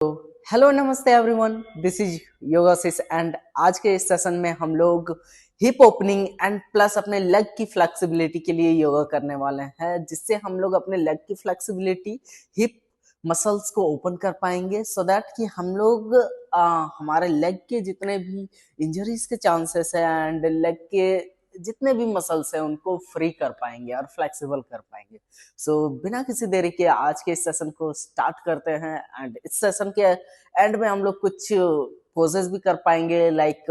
Hello नमस्ते everyone, this is योगासिस and आज के इस सेशन में हम लोग हिप ओपनिंग एंड प्लस अपने लेग की फ्लेक्सिबिलिटी के लिए योगा करने वाले हैं, जिससे हम लोग अपने लेग की फ्लेक्सिबिलिटी हिप मसल्स को ओपन कर पाएंगे सो दैट कि हम लोग हमारे लेग के जितने भी इंजरीज के चांसेस है एंड लेग के जितने भी मसल्स हैं उनको फ्री कर पाएंगे और फ्लेक्सिबल कर पाएंगे। बिना किसी देरी के आज के इस सेशन को स्टार्ट करते हैं एंड इस सेशन के एंड में हम लोग कुछ पोजेस भी कर पाएंगे like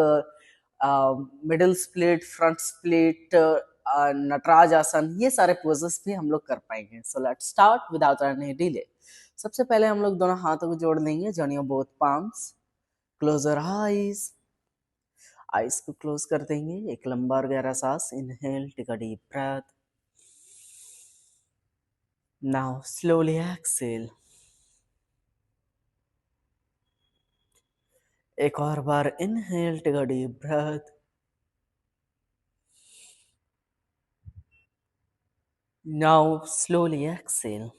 middle split, front split, Nataraj आसन, ये सारे पोजेस भी हम लोग कर पाएंगे। So let's start without any delay. सबसे पहले हम लोग दोनों हाथों को जोड़ लेंगे, join your both palms, close your eyes, eyes को क्लोज कर देंगे। एक लंबा और गहरा सांस, inhale, take a deep breath, now slowly exhale. एक और बार inhale, take a deep breath, now slowly exhale.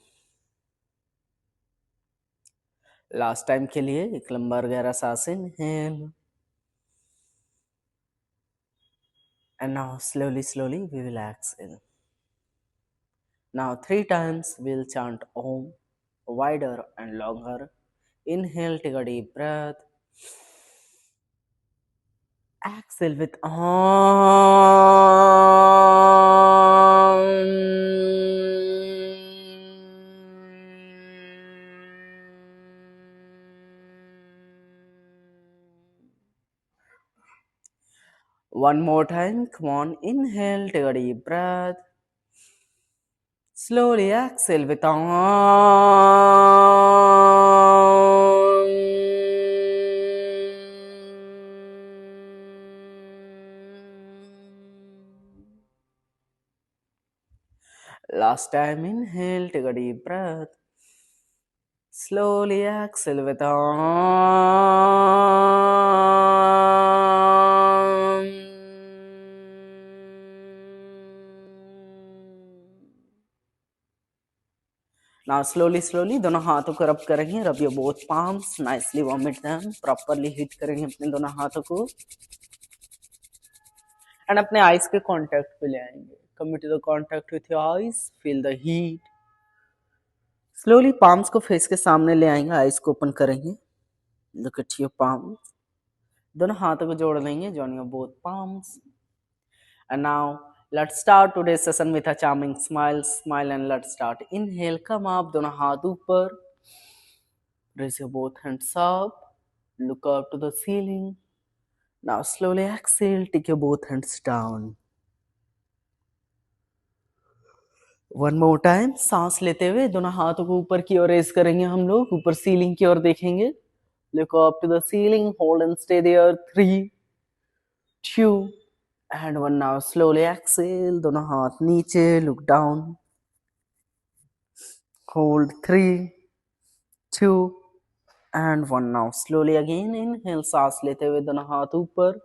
Last time के लिए एक लंबा और गहरा सांस, inhale and now slowly we will exhale. Now 3 times we'll chant Om wider and longer. Inhale, take a deep breath. Exhale with Om. One more time, come on, inhale, take a deep breath. Slowly exhale with Om. Last time, inhale, take a deep breath. Slowly exhale with Om. Now slowly दोनों हाथों को रब करेंगे, rub your both palms, nicely warm it them, properly hit करेंगे अपने दोनों हाथों को एंड अपने आईज के कांटेक्ट पे ले आएंगे। Commit to the contact with your eyes, feel the heat. Slowly palms को फेस के सामने ले आएंगे, आईज को ओपन करेंगे, लुक एट योर पाम्स। दोनों हाथों को जोड़ लेंगे, join your both palms and now let's start today's session with a charming smile and let's start. Inhale, come up, दोनों हाथ ऊपर, raise your both hands up, look up to the ceiling. Now slowly exhale, take your both hands down. One more time, सांस लेते हुए दोनों हाथों को ऊपर की ओर रेज करेंगे, हम लोग ऊपर सीलिंग की ओर देखेंगे, look up to the ceiling, hold and stay there, 3, 2 and 1. Now slowly exhale, दोनों हाथ नीचे, look down, hold, 3, 2 and 1. Now slowly again inhale, सांस लेते हुए दोनों हाथ ऊपर,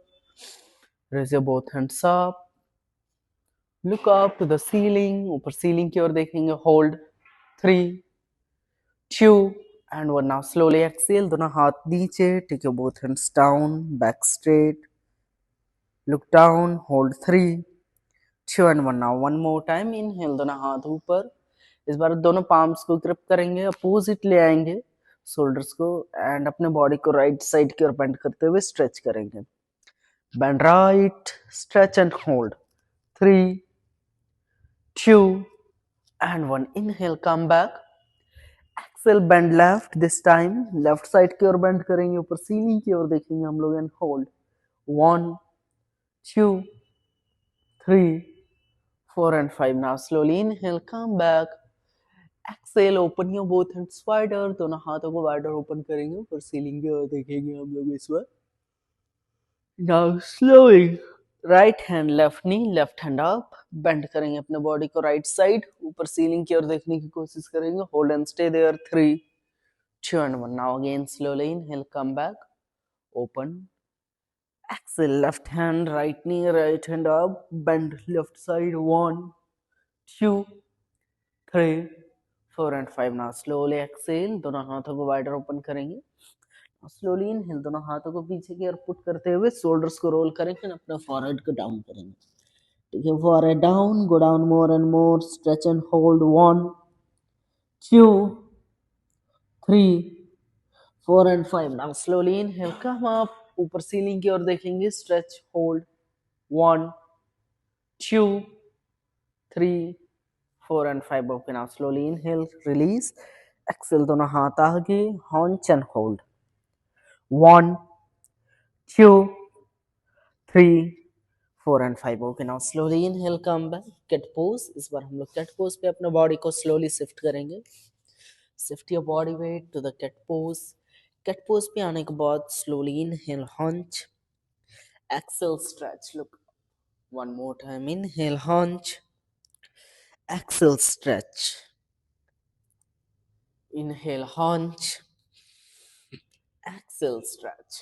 raise your both hands up, look up to the ceiling, ऊपर सीलिंग की ओर देखेंगे, hold, 3, 2 and 1. Now slowly exhale, दोनों हाथ नीचे, take your both hands down, back straight, look down, hold, 3, 2 and 1. Now one more time, inhale, दोनों हाथ ऊपर, इस बार दोनों पाम्स को ग्रिप करेंगे, अपोजिट ले आएंगे शोल्डर्स को एंड अपने बॉडी को राइट साइड की ओर बेंड करते हुए स्ट्रेच करेंगे। Bend right, stretch and hold, 3, 2 and 1. Inhale, come back. Exhale, bend left. This time left side की ओर बेंड करेंगे, ऊपर सीलिंग की ओर देखेंगे हम लोग and hold, 1, 2, 3, 4 and 5. Now slowly inhale, come back. Exhale, open your both hands wider. दोनों हाथों को wider open करेंगे, ऊपर सीलिंग की ओर देखेंगे हम लोग इस बार। Now slowly right hand left नी, लेफ्ट हैंड अप, बेंड करेंगे अपने बॉडी को राइट साइड, ऊपर सीलिंग की ओर देखने की कोशिश करेंगे, hold and stay there, 3, 2 and 1. Now again slowly inhale, come back, open, exhale, left hand, right knee, right hand up, bend left side, 1, 2, 3, 4 and 5. Now slowly exhale, दोनों हाथों को वाइडर ओपन करेंगे, स्लोली इनहेल, दोनों हाथों को पीछे की ओर put करते हुए शोल्डर्स को रोल करेंगे, अपना फॉरहेड को डाउन करेंगे। ठीक है, forehead down, go down more and more, stretch and hold, 1 2 3 4 and 5। Now slowly inhale, come up, ऊपर सीलिंग की ओर देखेंगे, stretch hold, 1 2 3 4 and 5। Okay, now slowly inhale, release, exhale, दोनों हाथ आगे, hunch and hold, 1 2 3 4 and 5। Okay, now slowly inhale, come back, cat pose. इस बार हम लोग कैट पोज पे अपने बॉडी को स्लोली शिफ्ट करेंगे। Shift your body weight to the cat pose. Cat pose पे आने के बाद slowly inhale, hunch, exhale, stretch, look, one more time, inhale, hunch, exhale, stretch, inhale, hunch, exhale, stretch.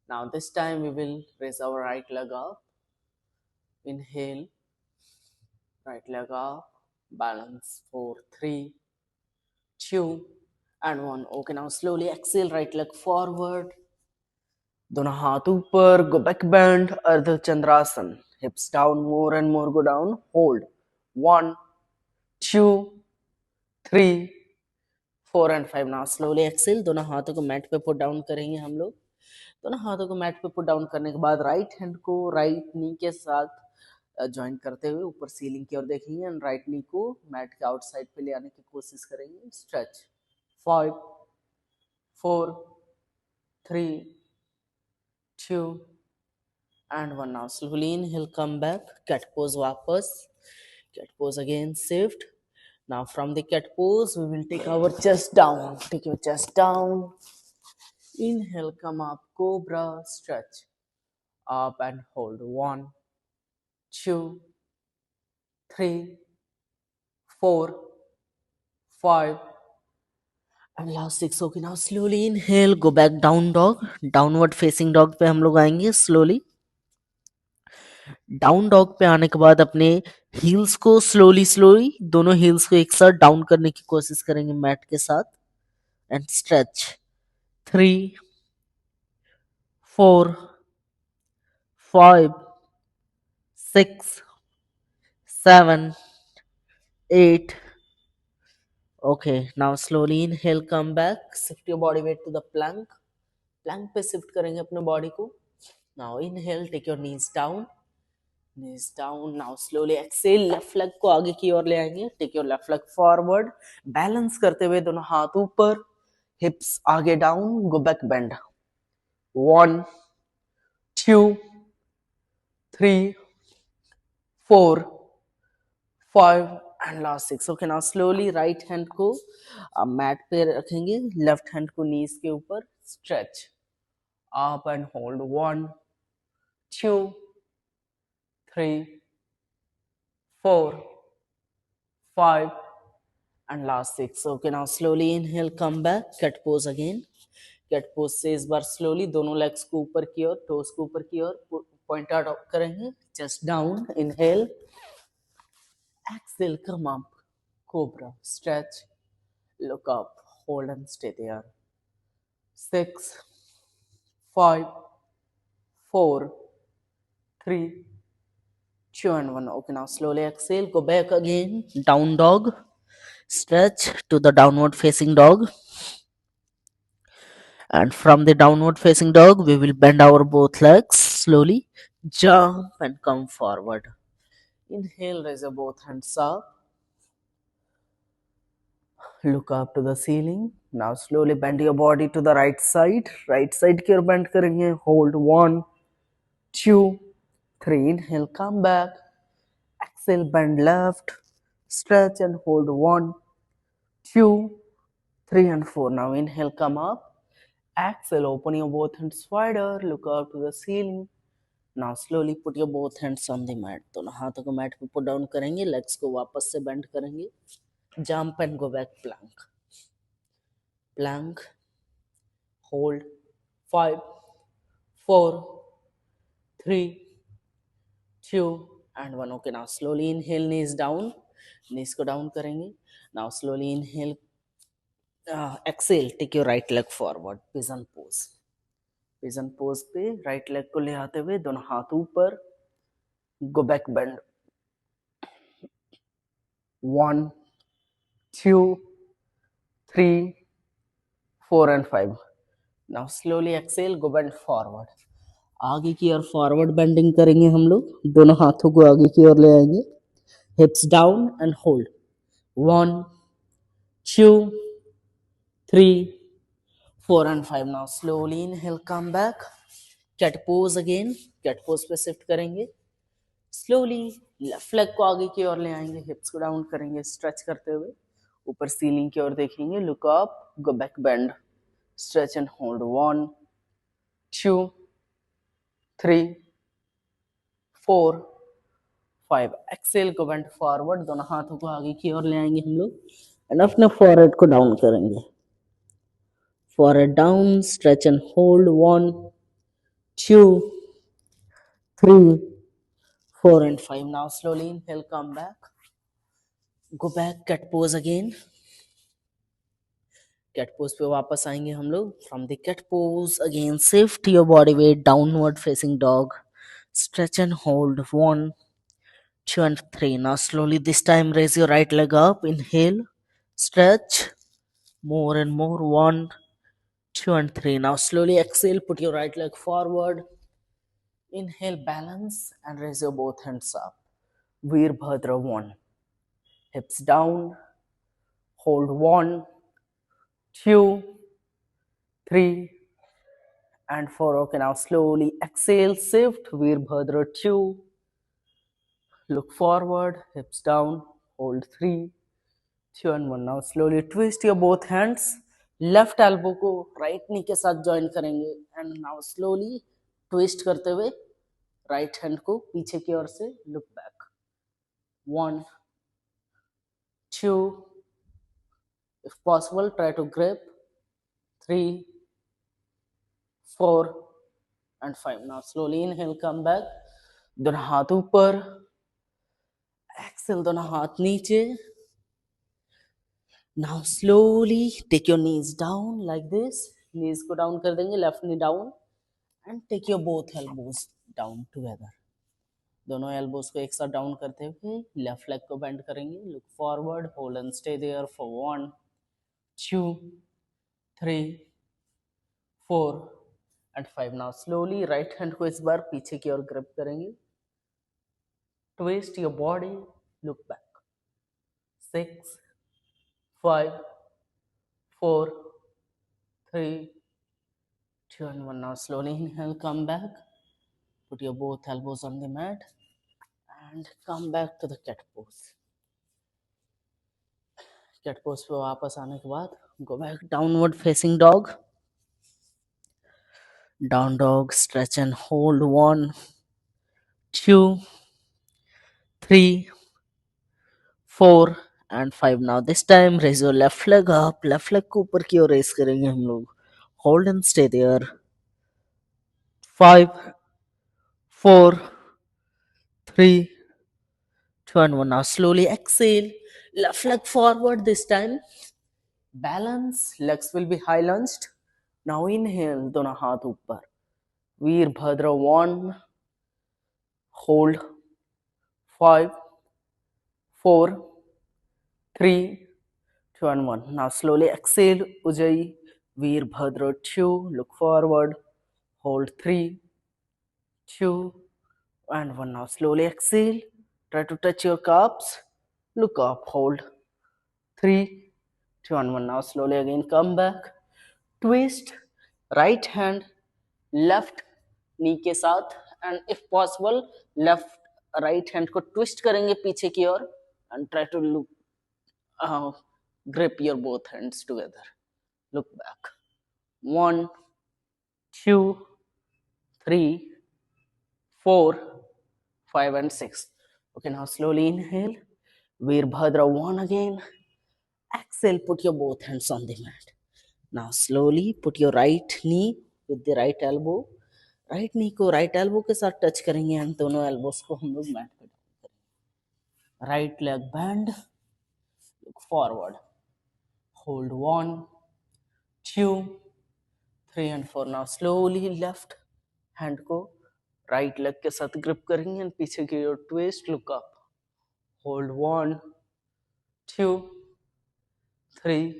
Now this time we will raise our right leg up, inhale, right leg up, balance, 4 3 2 and 1। okay, now slowly exhale, right leg forward, दोनों हाथ ऊपर, go back bend, अर्ध चंद्रासन, hips down, more and more go down, hold, 1 2 3 4 and 5। Now slowly Excel, दोनों हाथों को mat पे put down करेंगे हम लोग। दोनों हाथों को मैट पे पुट डाउन करने के बाद राइट हैंड को राइट नी के साथ ज्वाइन करते हुए ऊपर सीलिंग की ओर देखेंगे एंड राइट नी को मैट के आउटसाइड पे ले आने की कोशिश करेंगे। Stretch, 5 4 3 2 and 1। Now slowly inhale, come back, cat pose वापस, cat pose again, shift. Now from the cat pose, we will take our chest down. Take your chest down. Inhale, come up, cobra, stretch, up and hold. 1 2 3 4 5 and last 6। okay, now slowly inhale, go back down dog, downward facing dog पे हम लोग आएंगे slowly। Down dog पे आने के बाद अपने heels को स्लोली स्लोली दोनों हील्स को एक साथ डाउन करने की कोशिश करेंगे मैट के साथ and stretch, 3 4 5 6 7 8। okay, now slowly inhale, come back, shift your body weight to the plank, plank पे शिफ्ट करेंगे अपने बॉडी को। now inhale, take your knees down, knees down। now slowly exhale, left leg को आगे की ओर ले आएंगे, take your left leg forward, balance करते हुए दोनों हाथ ऊपर, हिप्स आगे down, go back bend, 1 2 3 4 5 and last 6। Okay, now slowly right hand को मैट पे रखेंगे, लेफ्ट हैंड को नीज के ऊपर, stretch, up and hold, 1 2 3 4 5 and last 6। okay, now slowly inhale, come back, cat pose again। cat pose से इस बार slowly दोनों legs को ऊपर की ओर, टोस को ऊपर की ओर पॉइंट आउट करेंगे, chest down, inhale, exhale, come up, cobra, stretch, look up, hold and stay there, 6 5 4 3 2 and 1। okay, now slowly exhale, go back again, down dog, stretch to the downward facing dog, and from the downward facing dog we will bend our both legs slowly, jump and come forward, inhale, raise your both hands up, look up to the ceiling। now slowly bend your body to the right side की ओर bend करेंगे, hold, 1 2 3, inhale, come back, exhale, bend left, stretch and hold, 1 2 3 and 4। now inhale, come up, exhale, open your both hands wider, look up to the ceiling। now slowly put your both hands on the mat, दोनों हाथों को mat पे put down करेंगे, legs को वापस से bend करेंगे, jump and go back, plank, plank, hold, 5 4 3 2 and 1। okay, now slowly inhale, knees down, knees को डाउन करेंगे। now slowly inhale, exhale, take your right leg forward, pigeon pose. Pigeon pose पे right leg को ले आते हुए दोनों हाथ ऊपर, go back bend, 1 2 3 4 and 5। Now slowly exhale, go bend forward, आगे की ओर फॉरवर्ड बेंडिंग करेंगे हम लोग, दोनों हाथों को आगे की ओर ले आएंगे, hips down and hold, 1 2 3 4 and 5। Now slowly inhale, come back, cat pose again, cat pose पे शिफ्ट करेंगे, स्लोली लेफ्ट लेग को आगे की ओर ले आएंगे, हिप्स को डाउन करेंगे स्ट्रेच करते हुए, ऊपर सीलिंग की ओर देखेंगे, look up, go back bend, stretch and hold, 1 2 3 4 5। Exhale, को बेंड फॉरवर्ड, दोनों हाथों को आगे की ओर ले आएंगे हम लोग एंड अपने फॉरहेड को डाउन करेंगे, forehead down, stretch and hold, 1 2 3 4 and 5। Now slowly inhale, come back, go back, cat pose again, cat pose पे वापस आएंगे हम लोग, from the cat pose again shift your body weight downward facing dog, stretch and hold, 1 2 and 3। Now slowly this time raise your right leg up, inhale, stretch more and more, 1 2 and 3। Now slowly exhale, put your right leg forward, inhale, balance and raise your both hands up, Veerbhadra 1, hips down, hold, 1 2 3 and 4। Okay, now slowly exhale, shift, Veerbhadra 2, look forward, hips down, hold, 3 2 and 1। Now slowly twist your both hands, left elbow को right knee के साथ join करेंगे and now slowly twist करते हुए right hand को पीछे की ओर से look back, 1 2, if possible try to grip, 3 4 and 5। now slowly inhale, come back, दोनों हाथ ऊपर, एक्सेल, दोनों हाथ नीचे। now slowly take your knees down like this, knees को डाउन कर देंगे, left knee down and take your both elbows down together। दोनों एल्बोज को एक साथ डाउन करते हुए लेफ्ट लेग को बेंड करेंगे, look forward, hold and stay there for 1 2 3 4 and 5। Now slowly right hand को इस बार पीछे की ओर ग्रिप करेंगे, twist your body, look back, 6 5 4 3 2 and 1। now slowly inhale, come back, put your both elbows on the mat and come back to the cat pose। Cat pose पे वापस आने के बाद go back, downward facing dog, down dog, stretch and hold, 1 2 3 4 and 5। now this time raise your left leg up, left leg को ऊपर की ओर race करेंगे हम लोग, hold and stay there, 5 4 3 2 and 1। now slowly exhale, left leg forward this time, balance, legs will be high lunged। now inhale, दोनों हाथ ऊपर, Virbhadra 1, hold, 5 4 3 2 and 1। now slowly exhale, Ujjayi, Veerbhadra 2, look forward, hold, 3 2 and 1। now slowly exhale, try to touch your calves, look up, hold, 3 2 and 1। now slowly again come back, twist, right hand left knee के साथ and if possible left right hand को twist करेंगे पीछे की ओर and try to look, grip your both hands together, look back, 1 2 3 4 5 and 6। okay, now slowly inhale, Veerbhadra 1 again, exhale, put your both hands on the mat। now slowly put your right knee with the right elbow, right knee को right elbow के साथ touch करेंगे and दोनों elbows को हम लोग mat पे down करेंगे, right leg band, look forward, hold 1 2 3 and 4. Now slowly left hand को राइट लेग के साथ ग्रिप करेंगे एंड पीछे की ओर twist, look up, hold 1 2 3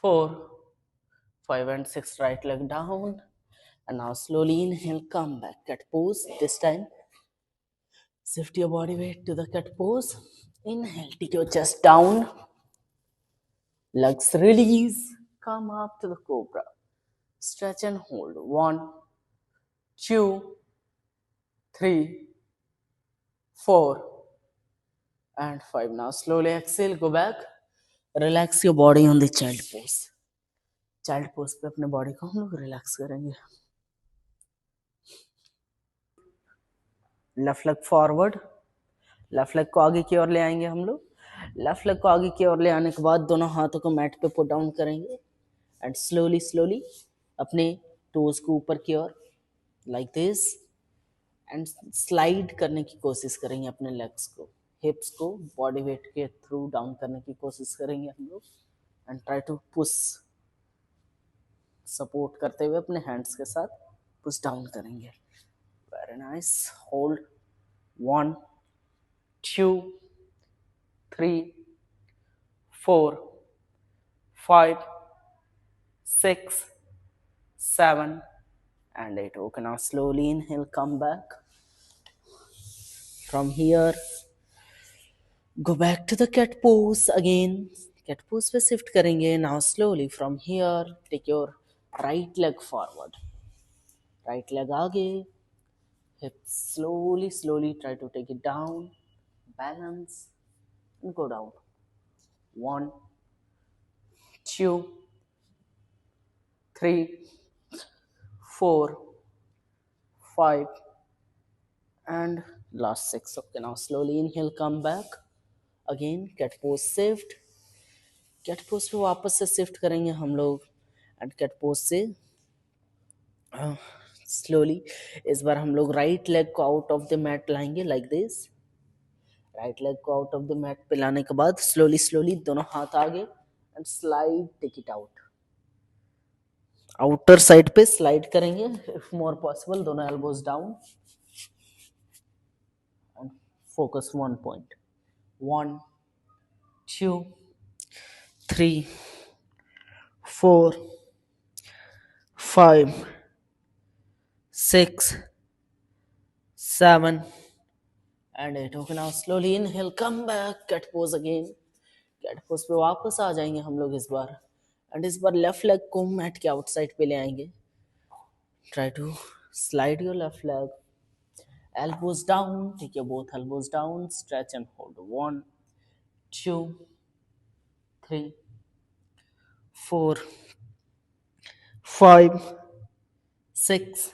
4 5 and 6. Right leg down and now slowly inhale, come back, cat pose. This time shift your body weight to the cat pose. Inhale, take your chest down, legs release, come up to the cobra, stretch and hold 1 2 3 4 and 5. Now slowly exhale, go back, relax your body on the child pose. Child pose पे अपने body को हम लोग relax करेंगे. Left leg forward, left leg को आगे की ओर ले आएंगे हम लोग. लेफ्ट लेग को आगे की ओर ले आने के बाद दोनों हाथों को मैट पे पुट डाउन करेंगे एंड स्लोली स्लोली अपने टोज को ऊपर की ओर लाइक दिस एंड स्लाइड करने की कोशिश करेंगे. अपने लेग्स को, हिप्स को बॉडी वेट के थ्रू डाउन करने की कोशिश करेंगे हम लोग and try to push, support करते हुए अपने हैंड्स के साथ पुश डाउन करेंगे. Very nice. Hold 1 2 3 4 5 6 7 and 8. Okay, now slowly inhale, come back. From here, go back to the cat pose again. Cat pose पे shift करेंगे. Now slowly from here, take your right leg forward. Right leg आगे. Hips slowly, slowly try to take it down. Balance and go down. 1 2 3 4 5 and last 6. Okay, now slowly inhale, come back again, cat pose shift. Cat pose पे वापस से shift करेंगे हम लोग and cat pose से slowly इस बार हम लोग राइट लेग को आउट ऑफ द मैट लाएंगे लाइक दिस. राइट लेग को आउट ऑफ द मैट पे लाने के बाद स्लोली स्लोली दोनों हाथ आगे and slide, take it out. Outer side पे स्लाइड करेंगे इफ मोर पॉसिबल. दोनों elbows down and focus one point. 1 2 3 4 5 6 7 and 8. Okay, now slowly inhale, come back, cat pose again. Cat pose पे वापस आ जाएंगे हम लोग इस बार एंड इस बार लेफ्ट लेग को मैट के आउटसाइड पे ले आएंगे. Try to slide your left leg, elbows down, take your both elbows down, stretch and hold 1 2 3 4 5 6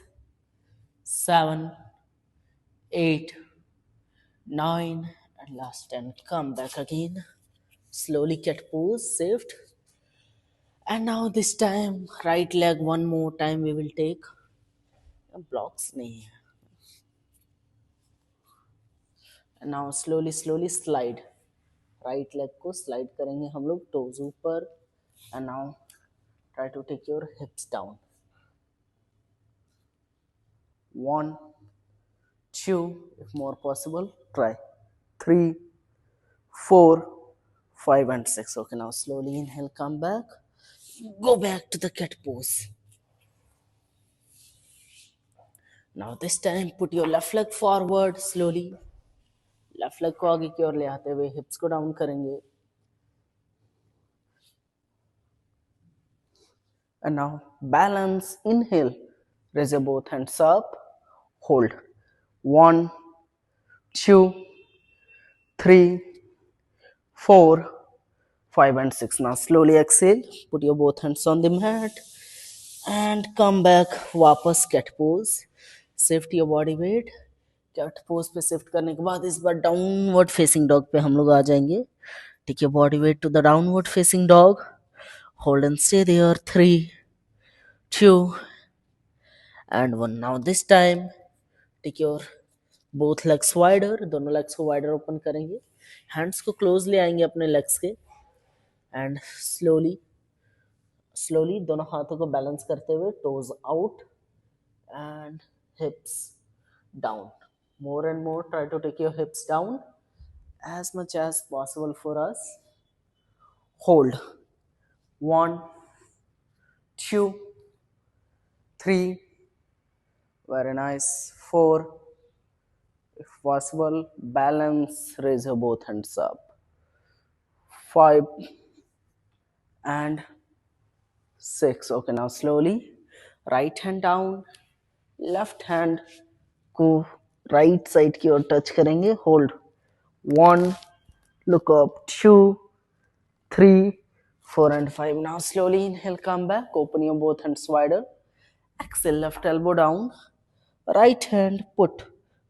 7 8 9 and last 10. Come back again, slowly cat pose, shift, and now this time right leg one more time we will take. Blocks nahi hai. And now slowly slowly slide, right leg को slide करेंगे हम लोग toes ऊपर and now try to take your hips down. 1 2 if more possible, try 3 4 5 and 6. Okay, now slowly inhale, come back, go back to the cat pose. Now this time put your left leg forward slowly. Left leg को आगे की ओर ले आते हुए हिप्स को down करेंगे and now balance. Inhale, raise your both hands up, hold 1 2 3 4 5 and 6. Now slowly exhale, put your both hands on the mat and come back. वापस cat pose, shift your body weight. Cat pose पे shift करने के बाद इस बार downward facing dog पे हम लोग आ जाएंगे. Take your body weight to the downward facing dog, hold and stay there. 3 2 and 1. Now this time take your both legs wider, दोनों लेग्स को वाइडर ओपन करेंगे. हैंड्स को क्लोज ले आएंगे अपने लेग्स के एंड स्लोली दोनों हाथों को बैलेंस करते हुए toes out and hips down. More and more, try to take your hips down as much as possible for us. Hold. One, two, three. Very nice. Four. If possible, balance. Raise your both hands up. Five and six. Okay, now slowly. Right hand down. Left hand को right side की ओर touch करेंगे. Hold. One. Look up. Two, 3, 4 and 5. Now slowly inhale, come back, open your both hands wider. Exhale, left elbow down, right hand put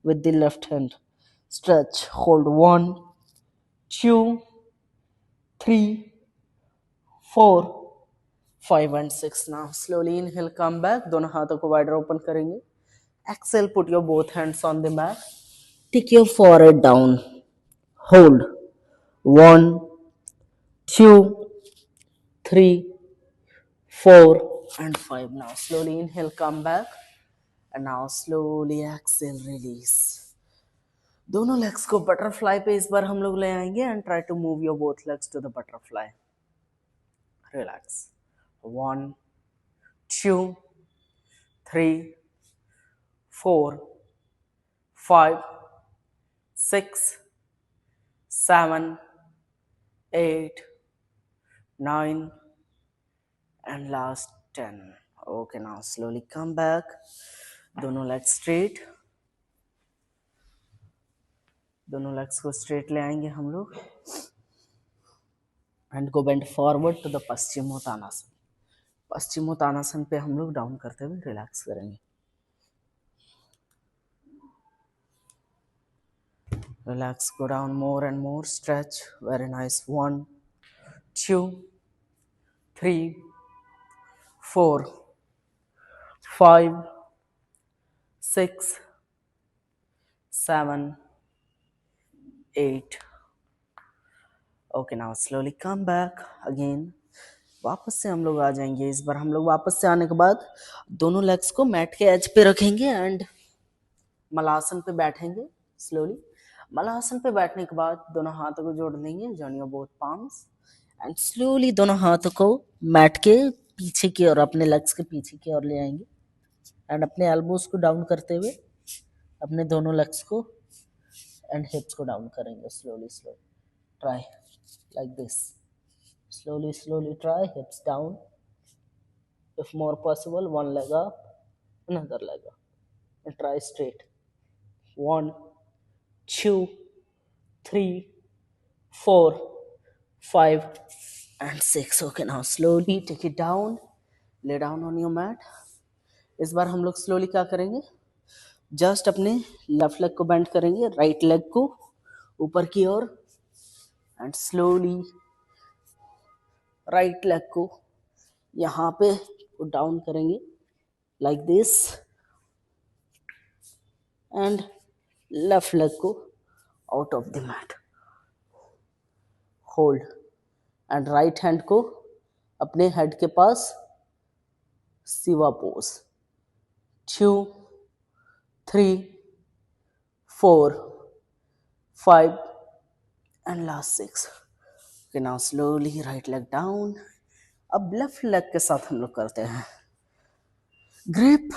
with the left hand. Stretch, hold 1, 2, 3, 4, 5 and 6. Now slowly inhale, come back, दोनों हाथों को wider open करेंगे. Exhale, put your both hands on the mat. Take your forehead down. Hold 1, 2, 3, 4 and 5. Now slowly inhale, come back, and now slowly exhale, release. दोनों legs को butterfly पे इस बार हम लोग ले आएंगे and try to move your both legs to the butterfly. Relax. 1, 2, 3, 4, 5, 6, 7, 8, 9 and last 10. Okay, now slowly come back. दोनों लेग्स स्ट्रेट. दोनों लेग्स को स्ट्रेट ले आएंगे हम लोग and go bend forward to the paschimottanasana. Paschimottanasana पे हम लोग डाउन करते हुए रिलैक्स करेंगे. Relax, go down more and more. Stretch. Very nice. 1, 2, 3, 4, 5, 6, 7, 8. Okay, now slowly come back again. वापस से हम लोग आ जाएंगे. इस बार हम लोग वापस से आने के बाद दोनों लेग्स को मैट के एज पे रखेंगे एंड मलासन पे बैठेंगे. स्लोली मलासन पे बैठने के बाद दोनों हाथों को जोड़ लेंगे. Join your both palms and slowly दोनों हाथों को मैट के पीछे की ओर, अपने लेग्स के पीछे की ओर ले आएंगे एंड अपने एल्बोज को डाउन करते हुए अपने दोनों लेग्स को एंड हिप्स को डाउन करेंगे. Slowly try like this. Slowly try. Hips down. If more possible, one leg up, another leg up, and try straight. 1, 2, 3, 4, 5 and 6. Okay, now slowly take it down. Lay down on your mat. इस बार हम लोग slowly क्या करेंगे, just अपने left leg को bend करेंगे, right leg को ऊपर की ओर एंड स्लोली राइट लेग को यहाँ पे डाउन करेंगे like this and left leg को out of the mat. Hold and right hand को अपने हेड के पास, Shiva pose. 2, 3, 4, 5 and last 6. Okay, now slowly right leg down. अब लेफ्ट लेग के साथ हम लोग करते हैं grip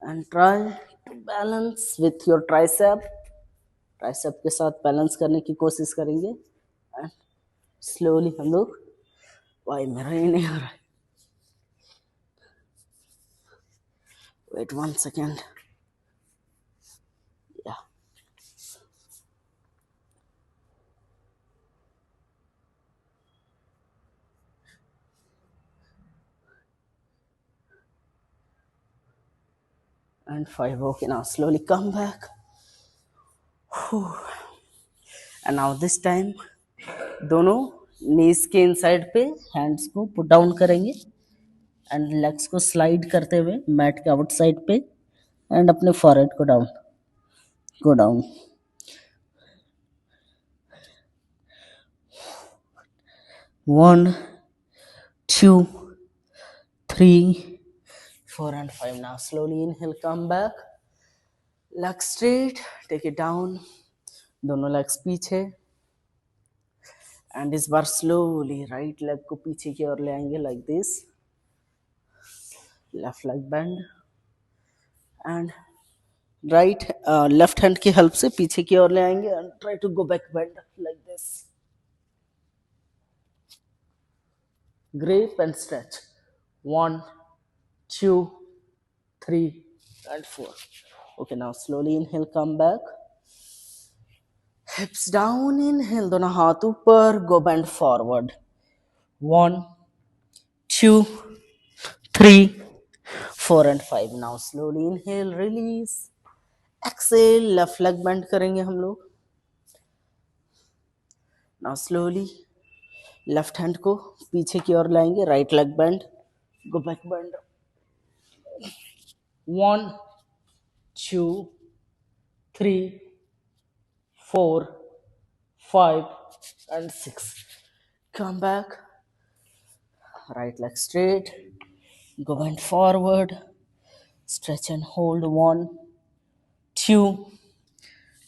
and try to balance with your tricep. Tricep के साथ बैलेंस करने की कोशिश करेंगे एंड स्लोली हम लोग, भाई मेरा ही नहीं हो रहा है, wait 1 second. and 5. Okay, now slowly come back. And now this time दोनों नीज के इनसाइड पे हैंड्स को पुट डाउन करेंगे एंड लेग्स को स्लाइड करते हुए मैट के आउटसाइड पे एंड अपने फॉरहेड को down. 1, 2, 3, 4 and 5. Now slowly inhale, come back, leg straight, take it down, दोनों legs पीछे, and इस बार slowly right leg को पीछे की ओर ले आएंगे like this, left leg bend, and right left hand की help से पीछे की ओर ले आएंगे and try to go back bend like this. Grip and stretch. 1, 2, 3 and 4. Okay, now slowly inhale, come back. Hips down, inhale, दोनों हाथ ऊपर, go bend forward. 1, 2, 3, 4 and 5. Now slowly inhale, release. Exhale, left leg bend करेंगे हम लोग. Now slowly left hand को पीछे की ओर लाएंगे, right leg bend, go back bend. 1, 2, 3, 4, 5 and 6. Come back, right leg straight, go bend forward, stretch and hold. 1, 2,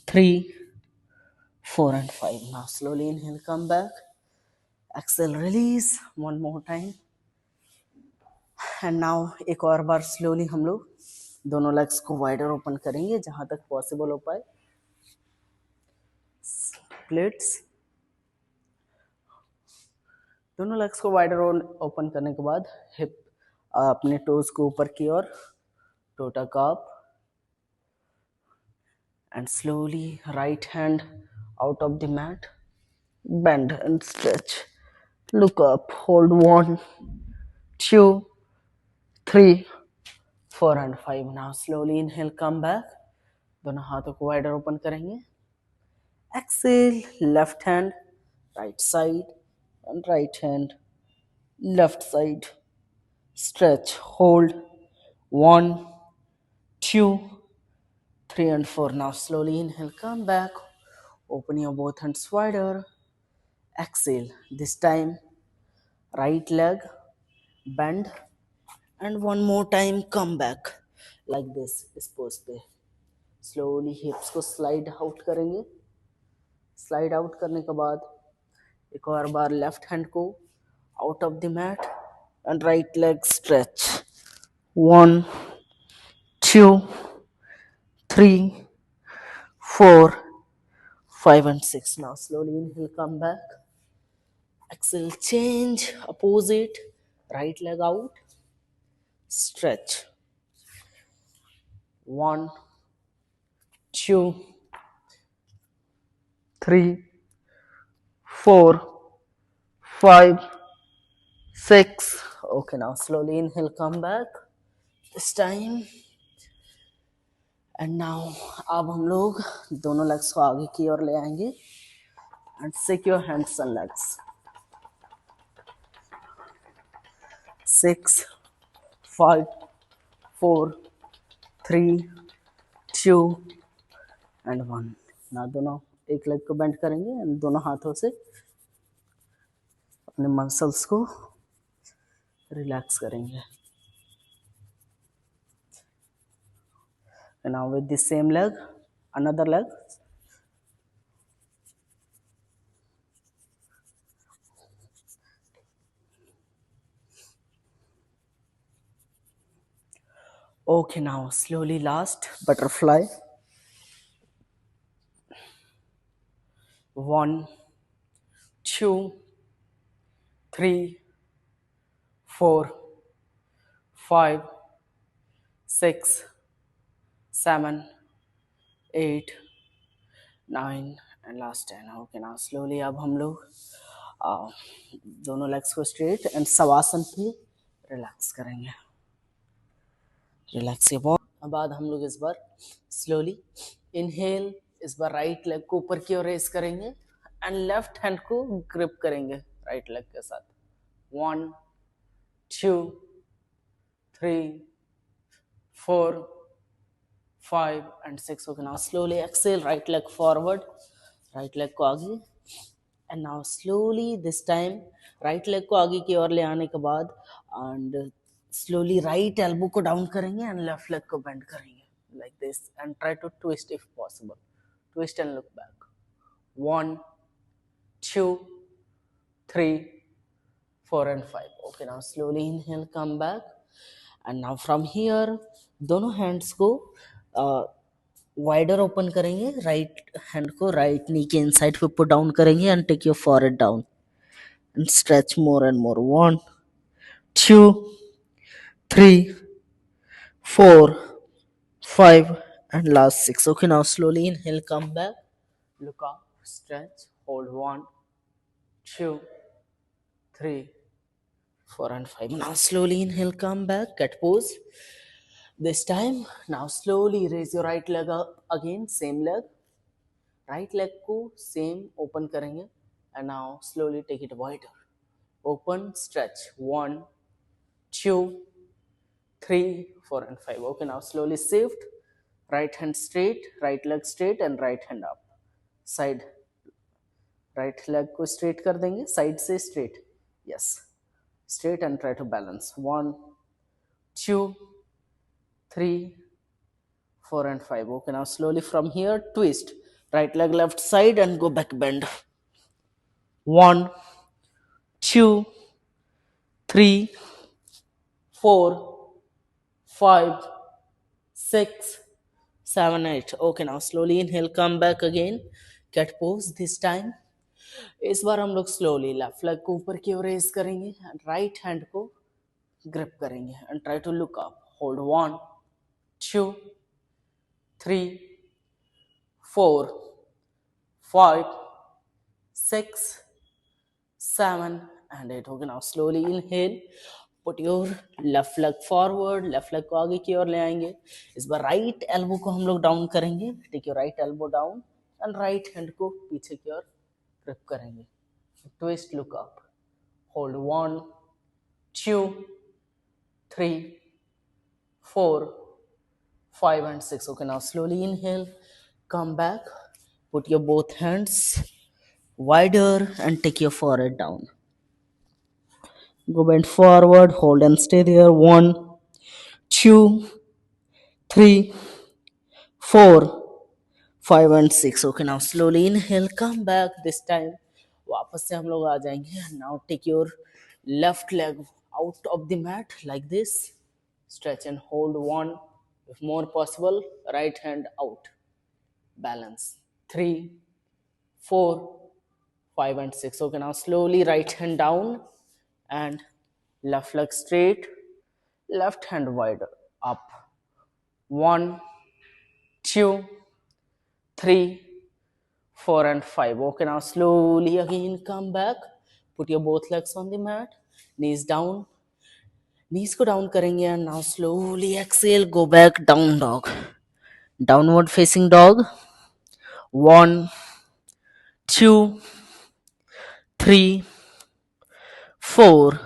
3, 4 and 5. Now slowly inhale, come back, exhale, release. One more time. And now एक और बार slowly हम लोग दोनों legs को wider open करेंगे जहाँ तक possible हो पाए. Splits. दोनों legs को wider open करने के बाद hip अपने toes को ऊपर की ओर, toe tuck up, and slowly right hand out of the mat, bend and stretch, look up, hold. 1, 2, 3, 4 and 5. Now slowly inhale, come back, दोनों हाथों को wider open करेंगे. Exhale, left hand right side and right hand left side, stretch, hold. 1, 2, 3 and 4. Now slowly inhale, come back, open your both hands wider. Exhale, this time right leg bend, and one more time come back like this. इस pose पे slowly hips को slide out करेंगे. Slide out करने के बाद एक और बार left hand को out of the mat and right leg stretch. 1, 2, 3, 4, 5 and 6. Now slowly inhale, come back. Exhale, change, opposite, right leg out, stretch. 1, 2, 3, 4, 5, 6. Okay, now slowly inhale, come back. This time. And now अब हम लोग दोनों legs को आगे की ओर ले आएंगे and shake your hands and legs. 6, 5, 4, 3, 2 and 1. Now दोनों एक लेग को बेंड करेंगे and दोनों हाथों से अपने मसल्स को रिलैक्स करेंगे. And now with the same leg, another leg. Okay, now slowly last butterfly. 1, 2, 3, 4, 5, 6, 7, 8, 9 and last 10. Okay, now slowly अब हम लोग दोनों legs को straight and शवासन पे रिलैक्स करेंगे. रिलैक्स के बाद हम लोग इस बार slowly inhale, इस बार राइट लेग को ऊपर की ओर रेस करेंगे एंड लेफ्ट हैंड को ग्रिप करेंगे राइट लेग के साथ. 1, 2, 3, 4, 5 and 6. Okay, now slowly exhale, right leg forward, right leg को आगे, and now slowly this time right leg को आगे की ओर ले आने के बाद एंड स्लोली राइट एल्बो को डाउन करेंगे एंड लेफ्ट लेग को बेंड करेंगे like this and try to twist if possible. Twist and look back. 1, 2, 3, 4 and 5. Okay, now slowly inhale, come back. And now from here, दोनों hands को wider open करेंगे. Right hand को right knee के inside पे put down करेंगे and take your forehead down. And stretch more and more. 1, 2, 3, 4, 5 and last 6. Okay, now slowly inhale, come back. Look up, stretch, hold 1, 2, 3, 4 and 5. Now slowly inhale, come back, cat pose. This time, now slowly raise your right leg up again, same leg. Right leg को same open करेंगे and now slowly take it wider. Open, stretch. 1, 2, 3, 4 and 5. Okay, now slowly shift. Right hand straight, right leg straight and right hand up. Side. Right leg को straight कर देंगे, side से straight. Yes. Straight and try to balance. 1, 2, 3, 4 and 5. Okay, now slowly from here twist. Right leg left side and go back bend. 1, 2, 3, 4, 5, 6, 7, 8. Okay, now slowly inhale, come back again. Cat pose this time. इस बार हम लोग slowly left leg को ऊपर की ओर raise करेंगे and right hand को ग्रिप करेंगे and try to look up. Hold 1, 2, 3, 4, 5, 6, 7 and 8. Okay, now slowly inhale. Put your left leg forward. Left leg को आगे की ओर ले आएंगे. इस बार राइट एल्बो को हम लोग डाउन करेंगे. Take your right elbow down and right hand को पीछे की ओर ग्रिप करेंगे. Twist, look up. Hold 1, 2, 3, 4, 5 and 6. Okay, now slowly inhale, come back, put your both hands wider and take your forehead down. Go bend forward, hold and stay there. 1, 2, 3, 4, 5 and 6. Okay, now slowly inhale, come back. This time वापस से हम लोग आ जाएंगे. Now take your left leg out of the mat like this. Stretch and hold 1. If more possible, right hand out. Balance. 3, 4, 5 and 6. Okay, now slowly right hand down and left leg straight, left hand wider up. 1, 2, 3, 4 and 5. Okay, now slowly again come back. Put your both legs on the mat, knees down. Knees को down करेंगे and now slowly exhale, go back, down dog. Downward facing dog. 1, 2, 3, 4,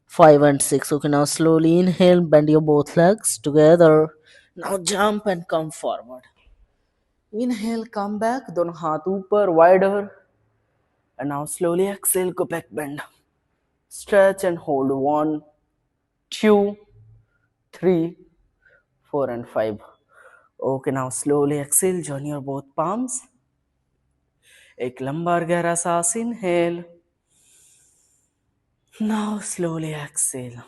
5 and 6. Okay, now slowly inhale, bend your both legs together. Now jump and come forward. Inhale, come back, दोनों हाथ ऊपर, wider. And now slowly exhale, go back bend. Stretch and hold 1, 2, 3, 4 and 5. Okay, now slowly exhale, join your both palms. एक लंबा और गहरा सांस inhale. Now slowly exhale.